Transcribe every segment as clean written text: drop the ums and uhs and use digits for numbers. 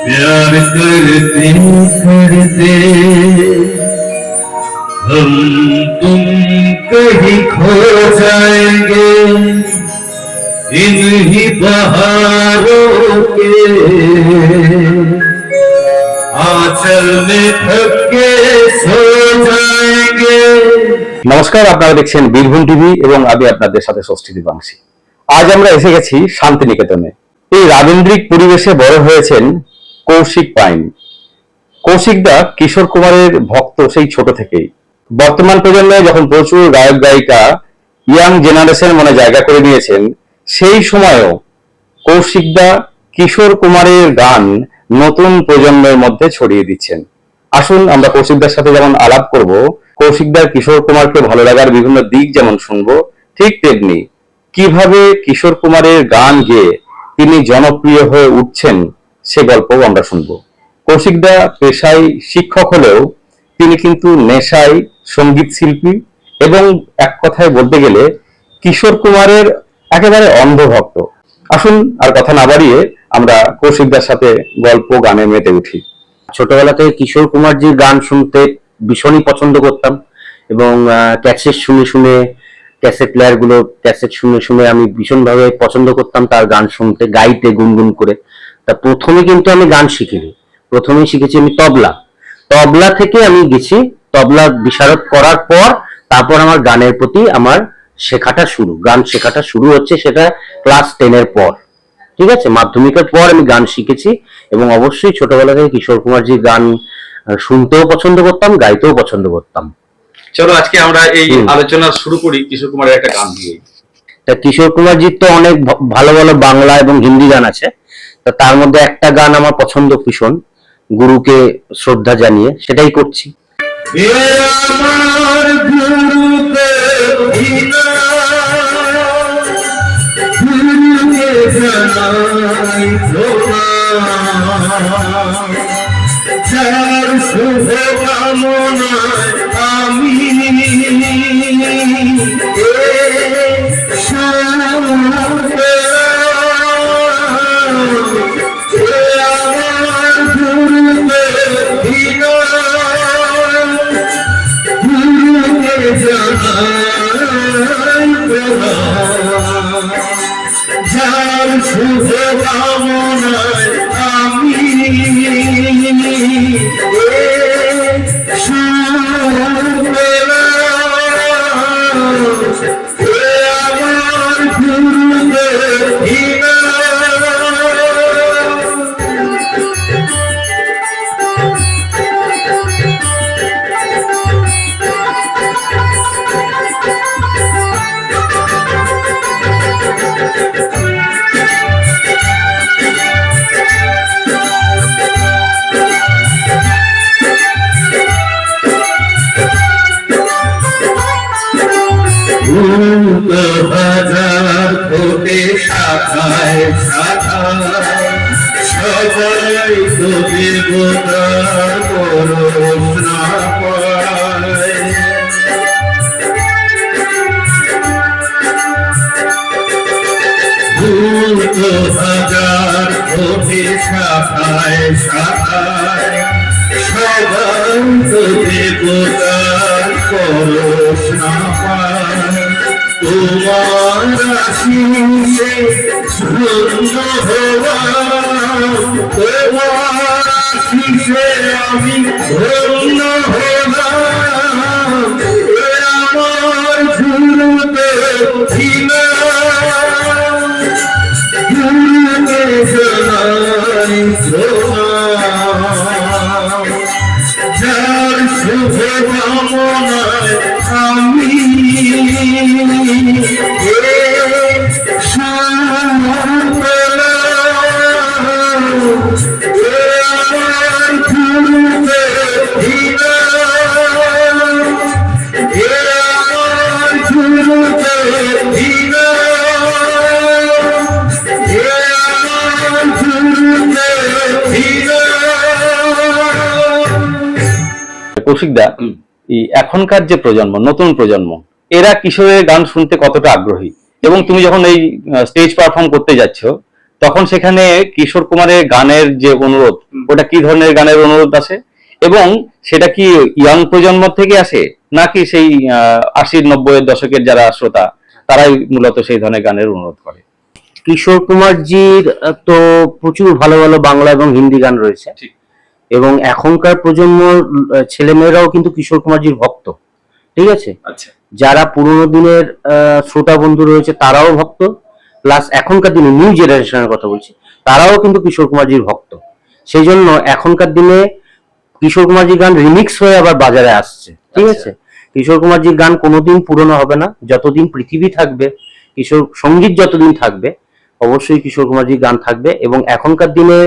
प्यार करते करते हम तुम कहीं खो जाएंगे इन्हीं बहारों के आंचल में थक के सो जाएंगे। নমস্কার, আপনারা দেখছেন বীরভূম টিভি এবং আমি আপনাদের সাথে ষষ্ঠী দীপাংশী। আজ আমরা এসে গেছি শান্তিনিকেতনে। এই রাবীন্দ্রিক পরিবেশে বড় হয়েছেন কৌশিক পাইন। কৌশিক দা কিশোর কুমারের ভক্ত সেই ছোট থেকেই। বর্তমান প্রজন্মে যখন প্রচুর গায়ক গায়িকা ইয়াং জেনারেশন মনে জায়গা করে নিয়েছেন, সেই সময়ও কৌশিক দা কিশোর কুমারের গান নতুন প্রজন্মের মধ্যে ছড়িয়ে দিচ্ছেন। আসুন আমরা কৌশিকদার সাথে যেমন আলাপ করব, কৌশিকদার কিশোর কুমারকে ভালো লাগার বিভিন্ন দিক যেমন শুনবো, ঠিক তেমনি কিভাবে কিশোর কুমারের গান গেয়ে তিনি জনপ্রিয় হয়ে উঠছেন সে গল্পও আমরা শুনবো। কৌশিকদা পেশায় শিক্ষক হলেও তিনি কিন্তু নেশায় সঙ্গীত শিল্পী এবং এক কথায় বলতে গেলে কিশোর কুমারের একেবারে অন্ধভক্ত। আসুন আর কথা না বাড়িয়ে আমরা কৌশিকদার সাথে গল্প গানে মেতে উঠি। ছোটবেলা থেকে কিশোর কুমারজির গান শুনতে ভীষণই পছন্দ করতাম এবং ক্যাসেট শুনে ক্যাসেট প্লেয়ার গুলো ক্যাসেট শুনে আমি ভীষণভাবে পছন্দ করতাম তার গান শুনতে, গাইতে গুনগুন করে। তা প্রথমে কিন্তু আমি গান শিখিনি, প্রথমেই শিখেছি আমি তবলা থেকে আমি গেছি। তবলা বিশারদ করার পর তারপর আমার গানের প্রতি আমার গান শেখাটা শুরু হচ্ছে, সেটা ক্লাস 10 এর পর। ঠিক আছে, মাধ্যমিকের পর আমি গান শিখেছি এবং অবশ্যই ছোটবেলা থেকে কিশোর কুমারজির গান শুনতেও পছন্দ করতাম, গাইতেও পছন্দ করতাম। চলো আজকে আমরা এই আলোচনা শুরু করি কিশোর কুমারের একটা গান দিয়ে। তা কিশোর কুমারজির তো অনেক ভালো ভালো বাংলা এবং হিন্দি গান আছে, তা তার মধ্যে একটা গান আমার পছন্দ ভীষণ, গুরুকে শ্রদ্ধা জানিয়ে, সেটাই করছি। হাজার কোটি শাখায় শাখায় সবাই তো দেবতার পরশনা পায়। হাজার কোটি শাখায় শাখায় সবাই তো দেবতার পরশনা পায়। তোমার আশিসে ধন্য হওয়া, তোমার আশিসে আমি ধন্য হলাম। আমার ঝুলতে ছিল ঝুলতে জানাই যার শুভ কামনায় আমি কৌশিকদা, এখনকার যে প্রজন্ম, নতুন প্রজন্ম, এরা কিশোরের গান শুনতে কতটা আগ্রহী? এবং তুমি যখন এই স্টেজ পারফর্ম করতে যাচ্ছ, তখন সেখানে কিশোর কুমারের গানের যে অনুরোধ ওটা কি ধরনের গানের অনুরোধ আসে, এবং সেটা কি ইয়াং প্রজন্ম থেকে আসে নাকি সেই 80-90-এর দশকের যারা শ্রোতা তারাই মূলত সেই ধরনের গানের অনুরোধ করে? কিশোর কুমারজির তো প্রচুর ভালো ভালো বাংলা এবং হিন্দি গান রয়েছে, ঠিক। এবং এখনকার প্রজন্মর ছেলেমেয়েরাও কিন্তু কিশোর কুমারজির ভক্ত, ঠিক আছে। আচ্ছা, যারা পুরোনো দিনের শ্রোতা বন্ধু রয়েছে তারাও ভক্ত, প্লাস এখনকার দিনে নিউ জেনারেশনের কথা বলছি, তারাও কিন্তু কিশোর কুমারজির ভক্ত। সেই জন্য এখনকার দিনে কিশোর কুমারজির গান রিমিক্স হয়ে আবার বাজারে আসছে, ঠিক আছে। কিশোর কুমারজির গান কোনোদিন পুরনো হবে না, যতদিন পৃথিবী থাকবে, কিশোর সঙ্গীত যতদিন থাকবে, অবশ্যই কিশোর কুমারজির গান থাকবে। এবং এখনকার দিনে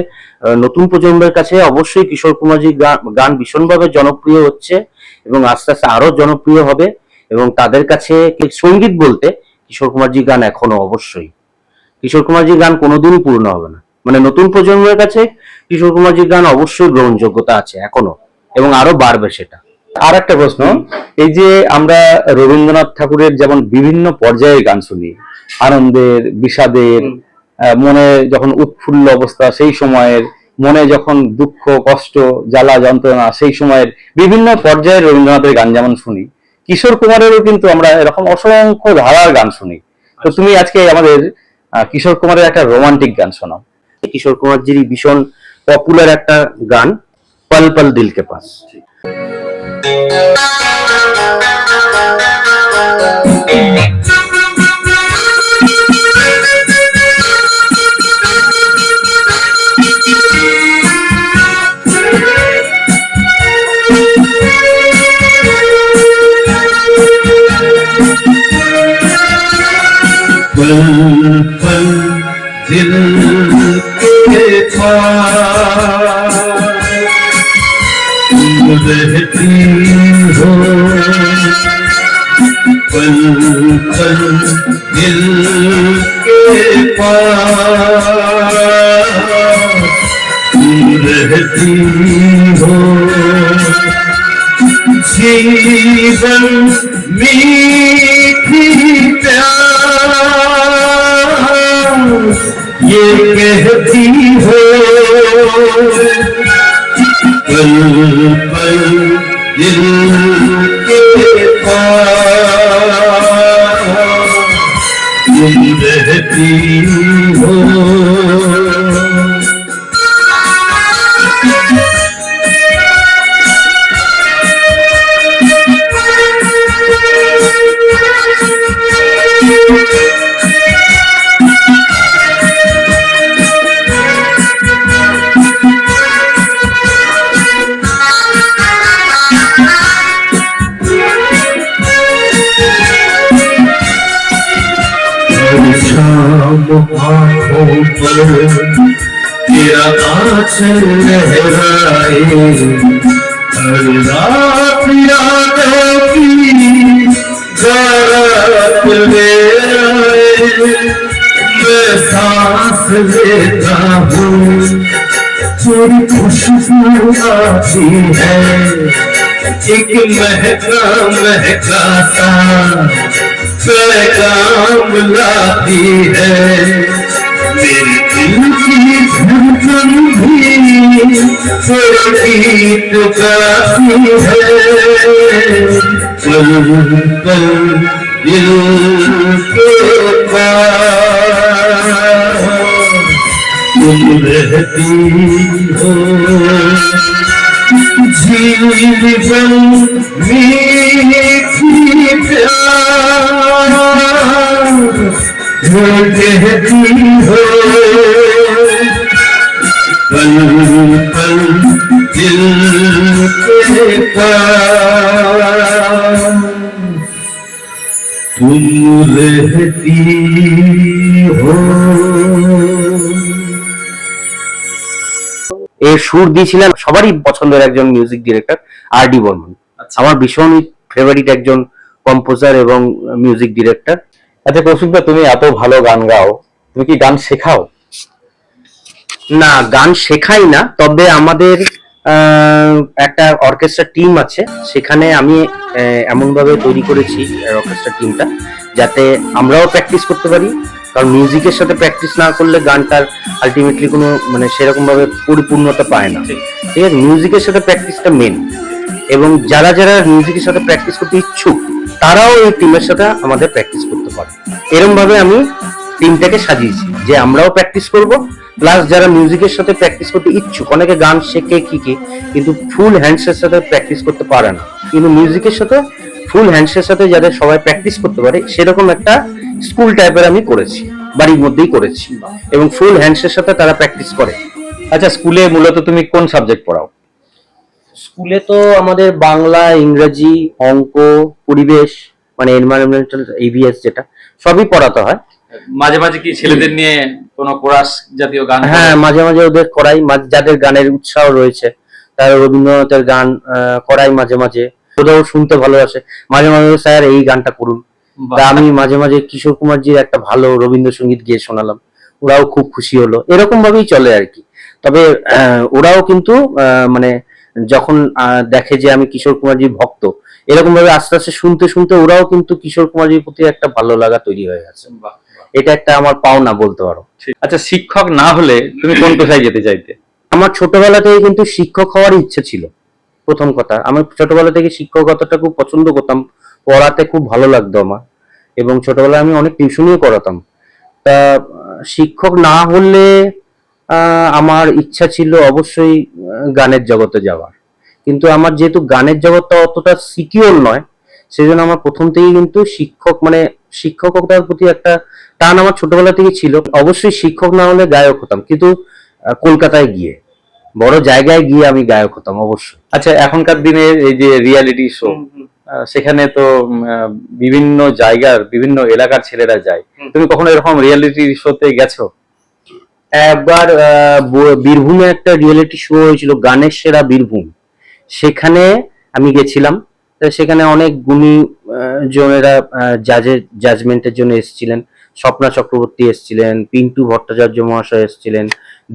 নতুন প্রজন্মের কাছে অবশ্যই কিশোর কুমারজির গান ভীষণভাবে জনপ্রিয় হচ্ছে এবং আস্তে আস্তে আরো জনপ্রিয় হবে। এবং তাদের কাছে সঙ্গীত বলতে কিশোর কুমারজির গান এখনো অবশ্যই, কিশোর কুমারজির গান কোনোদিনই পূর্ণ হবে না। মানে নতুন প্রজন্মের কাছে কিশোর কুমারজির গান অবশ্যই গ্রহণযোগ্যতা আছে এখনো, এবং আরো বাড়বে সেটা। আর একটা প্রশ্ন, এই যে আমরা রবীন্দ্রনাথ ঠাকুরের যেমন বিভিন্ন পর্যায়ের গান শুনি, আনন্দের, বিষাদের, মনে যখন উৎফুল্ল অবস্থা সেই সময়ের, মনে যখন দুঃখ কষ্ট জ্বালা যন্ত্রণা সেই সময়ের বিভিন্ন পর্যায়ের রবীন্দ্রনাথের গান যেমন শুনি, কিশোর কুমারেরও কিন্তু আমরা এরকম অসংখ্য ধারার গান শুনি। তো তুমি আজকে আমাদের কিশোর কুমারের একটা রোমান্টিক গান শোনাও। কিশোর কুমারজির ভীষণ পপুলার একটা গান, পল পল দিল কে পাস। पल पल दिल के पास तुम रहती हो, पल पल दिल के पास तुम रहती हो। जीवन मीठी प्यास ये कहती हो, पल पल दिल के पास तुम रहती हो। शाम आँखों पर तेरा आँचल लहराए, हर रात यादों की बारात ले आए। मैं सांस लेता हूँ तेरी खुशबू आती है, एक महका महका सा पैगाम लाती है। मेरे दिल की धड़कन भी तेरा गीत गाती है, पल पल दिल के पास तुम रहती हो। जीवन मीठी प्यास वो कहती हो, पल पल दिल के पास तुम रहती हो। এর সুর দিয়েছিলেন সবারই পছন্দের একজন মিউজিক ডিরেক্টর আর.ডি. বর্মন। আমার ভীষণ ফেভারিট একজন কম্পোজার এবং মিউজিক ডিরেক্টর। আচ্ছা কৌশিকদা, তুমি এত ভালো গান গাও, তুমি কি গান শেখাও? না, গান শেখাই না, তবে আমাদের একটা অর্কেস্ট্রা টিম আছে, সেখানে আমি এমন ভাবে তৈরি করেছি অর্কেস্ট্রা টিমটা যাতে আমরাও প্র্যাকটিস করতে পারি কারণ মিউজিকের সাথে প্র্যাকটিস না করলে গানটার আলটিমেটলি কোনো মানে সেরকম ভাবে পরিপূর্ণতা পায় না। ঠিক। ঠিক আছে, মিউজিকের সাথে প্র্যাকটিসটা মেন। এবং যারা যারা মিউজিকের সাথে প্র্যাকটিস করতে ইচ্ছুক তারাও এই টিমের সাথে আমাদের প্র্যাকটিস করতে পারে। এরকম ভাবে আমি টিমটাকে সাজিয়েছি যে আমরাও প্র্যাকটিস করব, প্লাস যারা মিউজিকের সাথে প্র্যাকটিস করতে ইচ্ছুক, অনেকে গান শেখে কি কিন্তু ফুল হ্যান্ডসের সাথে প্র্যাকটিস করতে পারে না, কিন্তু মিউজিকের সাথে ফুল হ্যান্ডসের সাথে যাদের সবাই প্র্যাকটিস করতে পারে সেরকম একটা স্কুল টাইপের আমি করেছি, বাড়ির মধ্যেই করেছি, এবং ফুল হ্যান্ডসের সাথে তারা প্র্যাকটিস করে। আচ্ছা, স্কুলে মূলত তুমি কোন সাবজেক্ট পড়াও? স্কুলে তো আমাদের বাংলা, ইংরেজি, অঙ্ক, পরিবেশ মানে এনভায়রনমেন্টাল, EVS যেটা সবই পড়াতে হয়। মাঝে মাঝে কি ছেলেদের নিয়ে কোনো কোরাস জাতীয় গান? হ্যাঁ, মাঝে মাঝে ওদের করাই, যাদের গানের উৎসাহ রয়েছে তারা রবীন্দ্রনাথের গান করাই মাঝে মাঝে। ওরাও শুনতে ভালোবাসে, মাঝে মাঝে স্যার এই গানটা করুন। তা আমি মাঝে মাঝে কিশোর কুমারজির একটা ভালো রবীন্দ্রসঙ্গীত গেয়ে শোনালাম, ওরাও খুব খুশি হলো। এরকম ভাবেই চলে আর কি। তবে ওরাও কিন্তু মানে যখন দেখে যে আমি কিশোর কুমারজির ভক্ত, এরকম ভাবে আস্তে আস্তে শুনতে শুনতে ওরাও কিন্তু কিশোর কুমারজির প্রতি একটা ভালো লাগা তৈরি হয়ে গেছে। এটা একটা আমার পাওনা বলতে পারো। আচ্ছা, শিক্ষক না হলে তুমি কোন পেশায় যেতে চাইতে? আমার ছোটবেলা থেকে কিন্তু শিক্ষক হওয়ার ইচ্ছে ছিল। প্রথম কথা, আমি ছোটবেলা থেকে শিক্ষকতাটা খুব পছন্দ করতাম, পড়াতে খুব ভালো লাগতো আমার, এবং ছোটবেলায় আমি অনেক টিউশনিও করাতাম। তা শিক্ষক না হলে আমার ইচ্ছা ছিল অবশ্যই গানের জগতে যাওয়ার, কিন্তু আমার যেহেতু গানের জগৎটা অতটা সিকিউর নয়, সেজন্য আমার প্রথম থেকেই কিন্তু শিক্ষক মানে শিক্ষকতার প্রতি একটা টান আমার ছোটবেলা থেকে ছিল। অবশ্যই শিক্ষক না হলে গায়ক হতাম, কিন্তু কলকাতায় গিয়ে বড় জায়গায় গিয়ে আমি গায়ক হতাম অবশ্যই। আচ্ছা, এখনকার দিনে এই যে রিয়ালিটি শো, সেখানে তো বিভিন্ন জায়গার বিভিন্ন এলাকার ছেলেরা যায়। তুমি কখনো এরকম রিয়ালিটি শোতে গেছো? একবার বীরভূমে একটা রিয়েলিটি শো হয়েছিল, গানের সেরা বীরভূম, সেখানে আমি গেছিলাম। তা সেখানে অনেক গুণী জনেরা জাজমেন্টের জন্য এসেছিলেন। স্বপ্না চক্রবর্তী এসেছিলেন, পিন্টু ভট্টাচার্য মহাশয় এসেছিলেন,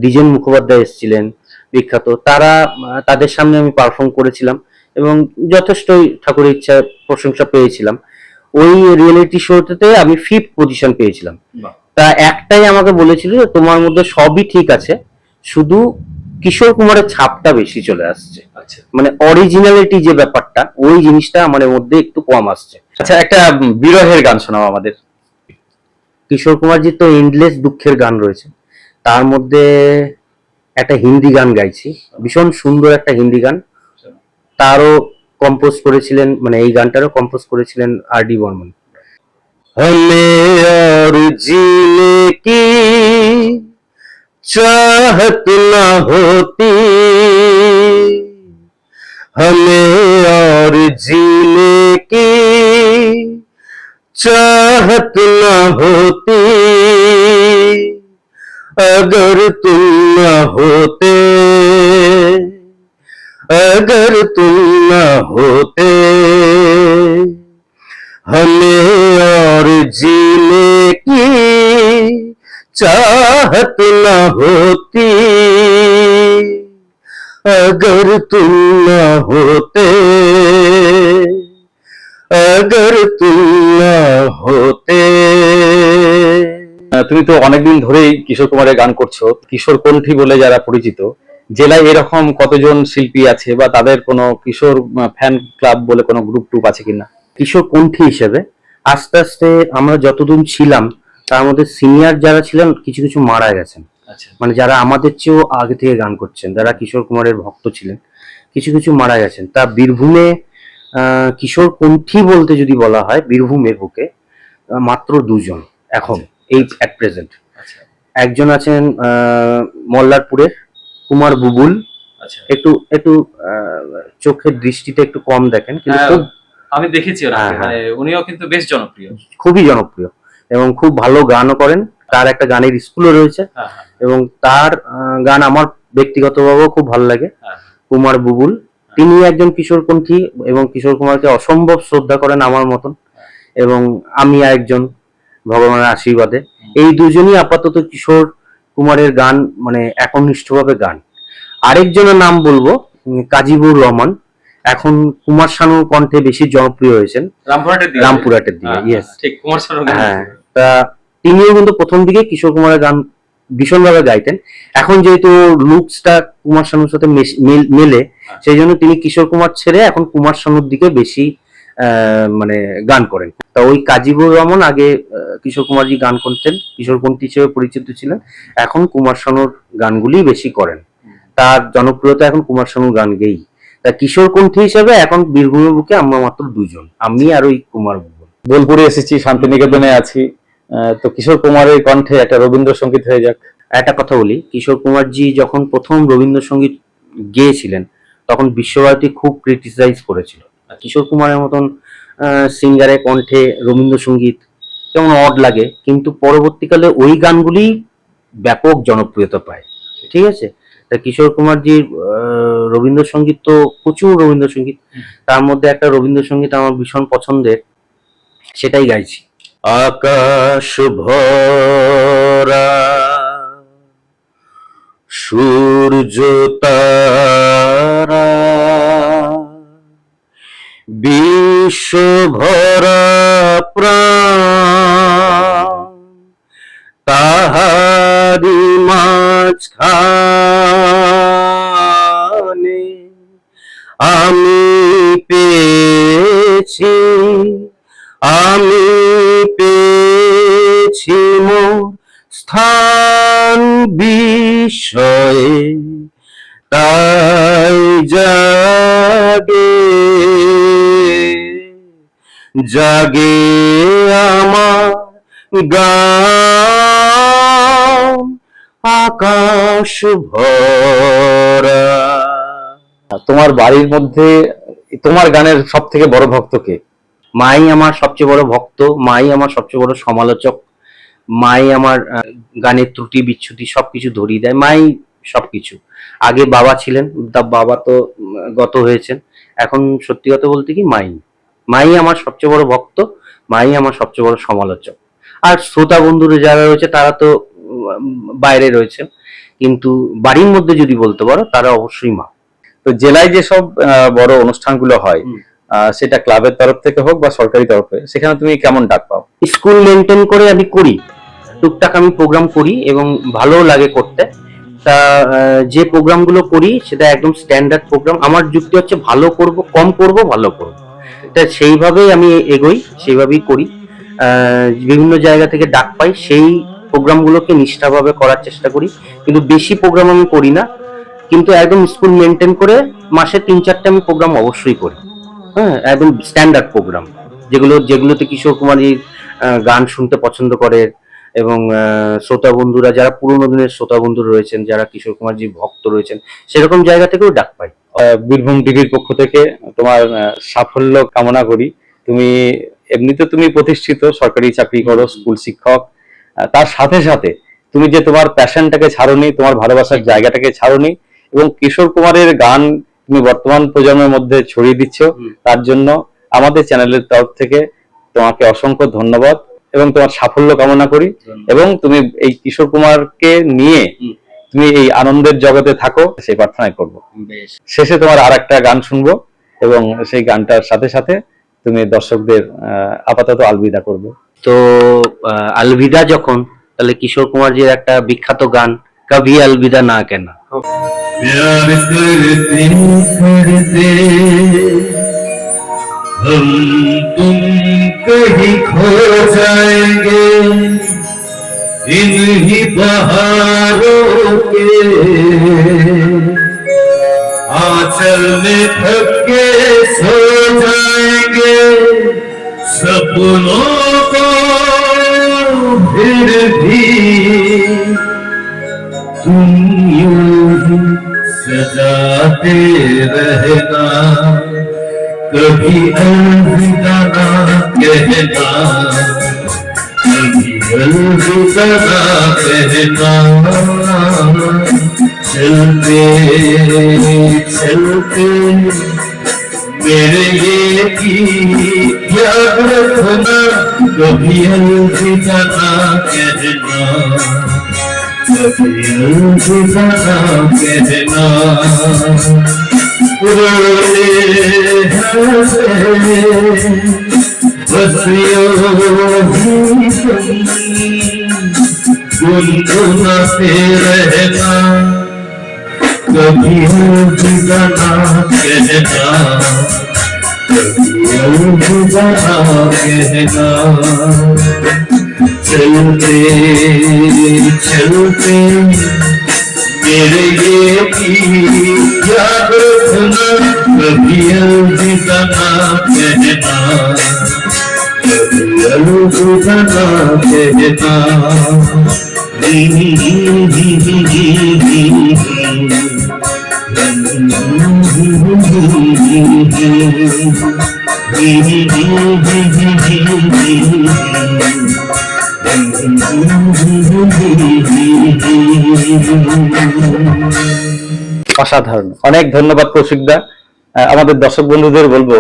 দ্বিজেন মুখোপাধ্যায় এসেছিলেন বিখ্যাত। তারা তাদের সামনে আমি পারফর্ম করেছিলাম এবং যথেষ্টই ঠাকুরের ইচ্ছা প্রশংসা পেয়েছিলাম। ওই রিয়েলিটি শোতে আমি 5th পজিশন পেয়েছিলাম। তা একটাই আমাকে বলেছিল যে তোমার মধ্যে সবই ঠিক আছে, শুধু কিশোর কুমারের ছাপটা বেশি চলে আসছে, আচ্ছা মানে অরিজিনালিটি যে ব্যাপারটা ওই জিনিসটা আমার মধ্যে একটু কম আসছে। আচ্ছা, একটা বিরহের গান শোনাও আমাদের। কিশোর কুমারজির তো এন্ডলেস দুঃখের গান রয়েছে, তার মধ্যে একটা হিন্দি গান গাইছি, ভীষণ সুন্দর একটা হিন্দি গান। তারও কম্পোজ করেছিলেন, মানে এই গানটারও কম্পোজ করেছিলেন RD বর্মন। हमें और जीने की चाहत न होती, हमें और जीने की चाहत न होती, अगर तुम न होते, अगर तुम न होते, हमें और जीने की चाहत न होती, अगर तुम न होते, अगर तुम न होते। তুমি তো অনেকদিন ধরেই কিশোর কুমারের গান করছো। কিশোর কণ্ঠী বলে যারা পরিচিত, জেলায় এরকম কতজন শিল্পী আছে বা তাদের কোনো কিশোর ফ্যান ক্লাব বলে কোনো গ্রুপ টুপ আছে কিনা? কিশোর কণ্ঠী হিসেবে আস্তে আস্তে আমরা যতদিন ছিলাম তার মধ্যে সিনিয়র যারা ছিলেন কিছু কিছু মারা গেছেন, আচ্ছা মানে যারা আমাদের চেয়েও আগে থেকে গান করছেন, যারা কিশোর কুমারের ভক্ত ছিলেন, কিছু কিছু মারা গেছেন। তা বীরভূমে কিশোর কণ্ঠী বলতে যদি বলা হয় বীরভূমের বুকে মাত্র 2 জন এখন এই অ্যাট প্রেজেন্ট। আচ্ছা একজন আছেন মল্লারপুরের কুমার বুবুল, আচ্ছা। একটু একটু চোখের দৃষ্টিতে একটু কম দেখেন, কিন্তু খুব আমি দেখেছি ওনাকে, হ্যাঁ, মানে উনিও কিন্তু বেশ জনপ্রিয়, খুবই জনপ্রিয় এবং খুব ভালো গানও করেন। তার একটা গানের স্কুলও রয়েছে হ্যাঁ হ্যাঁ এবং তার গান আমার ব্যক্তিগতভাবেও খুব ভালো লাগে। হ্যাঁ। কুমার বুবুল তিনি একজন কিশোরপন্থী এবং কিশোর কুমারকে অসম্ভব শ্রদ্ধা করেন আমার মতন, এবং আমি একজন ভগবানের আশীর্বাদে। এই দুজনই আপাতত কিশোর কুমারের গান মানে একনিষ্ঠভাবে গান। আরেকজনের নাম বলবো কাজীবুর রহমান, এখন কুমার শানুর কণ্ঠে বেশি জনপ্রিয় হয়েছেন রামপুরহাটের দিকে। রামপুরহাটের দিকে, হ্যাঁ, ইয়েস ঠিক কুমার শানু। হ্যাঁ। তা তিনিও কিন্তু প্রথম দিকে কিশোর কুমারের গান ভীষণভাবে গাইতেন। এখন যেহেতু লুকসটা কুমার শানুর সাথে মেলে, সেই জন্য তিনি কিশোর কুমার ছেড়ে এখন কুমার শানুর দিকে বেশি মানে গান করেন। তা ওই কাজীবুর রহমান আগে কিশোর কুমারজি গান করতেন, কিশোর পন্থী হিসেবে পরিচিত ছিলেন, এখন কুমার শানুর গানগুলি বেশি করেন। তার জনপ্রিয়তা এখন কুমার শানুর গান গেই। তা কিশোর কণ্ঠী হিসেবে এখন বীরভূমের বুকে আমরা মাত্র দুজন, আমি আর ওই কুমার। বোলপুরে এসেছি, শান্তিনিকেতনে আছি, তো কিশোর কুমারের কণ্ঠে একটা রবীন্দ্রসঙ্গীত হয়ে যাক। একটা কথা বলি, কিশোর কুমারজি যখন প্রথম রবীন্দ্রসঙ্গীত গেয়েছিলেন তখন বিশ্বভারতী খুব ক্রিটিসাইজ করেছিল। কিশোর কুমারের মতন সিঙ্গারের কণ্ঠে রবীন্দ্রসঙ্গীত কেমন অড লাগে, কিন্তু পরবর্তীকালে ওই গানগুলি ব্যাপক জনপ্রিয়তা পায়। ঠিক আছে, তা কিশোর কুমারজির রবীন্দ্রসঙ্গীত তো প্রচুর রবীন্দ্রসঙ্গীত, তার মধ্যে একটা রবীন্দ্রসঙ্গীত আমার ভীষণ পছন্দের, সেটাই গাইছি। আকাশ ভরা সূর্য তারা, বিশ্ব ভরা প্রাণ, তাহারি মাঝখানে আমি পেয়েছি মোর স্থান বিষয়ে, তাই জাগে আমার গান আকাশ ভরা। তোমার বাড়ির মধ্যে তোমার গানের সব থেকে বড় ভক্ত কে? মাই আমার সবচেয়ে বড় ভক্ত, মাই আমার সবচেয়ে বড় সমালোচক, মাই আমার গানের ত্রুটি বিচ্ছুতি সবকিছু ধরিয়ে দেয়, মাই সবকিছু। আগে বাবা ছিলেন, বাবা তো গত হয়েছেন, এখন সত্যি কথা বলতে কি মাই আমার সবচেয়ে বড় ভক্ত, মাই আমার সবচেয়ে বড় সমালোচক। আর শ্রোতা বন্ধুরা যারা রয়েছে তারা তো বাইরে রয়েছে, কিন্তু বাড়ির মধ্যে যদি বলতে পারো তারা অবশ্যই মা। তো জেলায় যেসব বড় অনুষ্ঠানগুলো হয়, সেটা ক্লাবের তরফ থেকে হোক বা সরকারি তরফে, সেখানে তুমি কেমন ডাক পাও? স্কুল মেনটেন করে আমি করি, টুকটাক আমি প্রোগ্রাম করি এবং ভালো লাগে করতে। তা যে প্রোগ্রামগুলো করি সেটা একদম স্ট্যান্ডার্ড প্রোগ্রাম। আমার যুক্তি হচ্ছে ভালো করব, কম করব, ভালো করব, তা সেইভাবেই আমি এগোই, সেইভাবেই করি। বিভিন্ন জায়গা থেকে ডাক পাই, সেই প্রোগ্রামগুলোকে নিষ্ঠাভাবে করার চেষ্টা করি, কিন্তু বেশি প্রোগ্রাম আমি করি না, কিন্তু একদম স্কুল মেনটেন করে মাসে 3-4টা আমি প্রোগ্রাম অবশ্যই করি। হ্যাঁ, একদম স্ট্যান্ডার্ড প্রোগ্রাম, যেগুলোতে কিশোর কুমারের গান শুনতে পছন্দ করে এবং শ্রোতা বন্ধুরা যারা পুরোনো দিনের শ্রোতা বন্ধু রয়েছেন, যারা কিশোর কুমারজির ভক্ত রয়েছেন, সেরকম জায়গা থেকেও ডাক পাই। বীরভূম টিভির পক্ষ থেকে তোমার সাফল্য কামনা করি। এমনিতে তুমি প্রতিষ্ঠিত, সরকারি চাকরি করো, স্কুল শিক্ষক, তার সাথে সাথে তুমি যে তোমার প্যাশনটাকে ছাড়োনি, তোমার ভালোবাসার জায়গাটাকে ছাড়োনি, এবং কিশোর কুমারের গান তুমি বর্তমান প্রজন্মের মধ্যে ছড়িয়ে দিচ্ছ, তার জন্য আমাদের চ্যানেলের তরফ থেকে তোমাকে অসংখ্য ধন্যবাদ এবং তোমার সাফল্য কামনা করি। এবং তুমি এই কিশোর কুমারকে নিয়ে তুমি এই আনন্দের জগতে থাকো, সেই প্রার্থনাই করবো। শেষে তোমার আর একটা গান শুনবো এবং সেই গানটার সাথে সাথে তুমি দর্শকদের আপাতত আলবিদা করবে। তো আলবিদা যখন, তাহলে কিশোর কুমারজির একটা বিখ্যাত গান কভি আলবিদা না কেনা। प्यार करते करते हम तुम कहीं खो जाएंगे, इन्हीं बहारों के आंचल में थक के सो जाएंगे, सपनों को फिर भी तुम यूं ही सजाते रहना, कभी अलविदा ना कहना, कभी अलविदा ना कहना। चलते चलते मेरे ये गीत याद रखना, कभी अलविदा ना कहना, कभी अलविदा ना कहना। रोए हंसे बस यूं ही गुनगुनाते रहना, कभी अलविदा ना कहना, कभी अलविदा ना कहना। चलते चलते मेरे ये गीत याद रखना, कभी अलविदा ना कहना, कभी अलविदा ना कहना। অসাধারণ, অনেক ধন্যবাদ কৌশিকদা। আমাদের দর্শক বন্ধুদের বলবো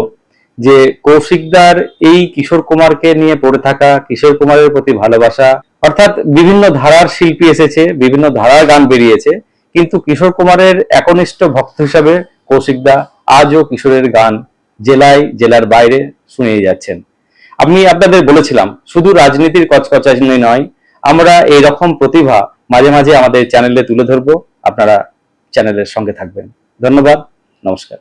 যে কৌশিকদার এই কিশোর কুমারকে নিয়ে পড়ে থাকা, কিশোর কুমারের প্রতি ভালোবাসা, অর্থাৎ বিভিন্ন ধারার শিল্পী এসেছে, বিভিন্ন ধারার গান বেরিয়েছে, কিন্তু কিশোর কুমারের একনিষ্ঠ ভক্ত হিসাবে কৌশিকদা আজও কিশোরের গান জেলায় জেলার বাইরে শুনিয়ে যাচ্ছেন। আমি আপনাদের বলেছিলাম শুধু রাজনীতির কচকচানি নয়, আমরা এই রকম প্রতিভা মাঝে মাঝে আমাদের চ্যানেলে তুলে ধরবো। আপনারা চ্যানেলের সঙ্গে থাকবেন। ধন্যবাদ, নমস্কার।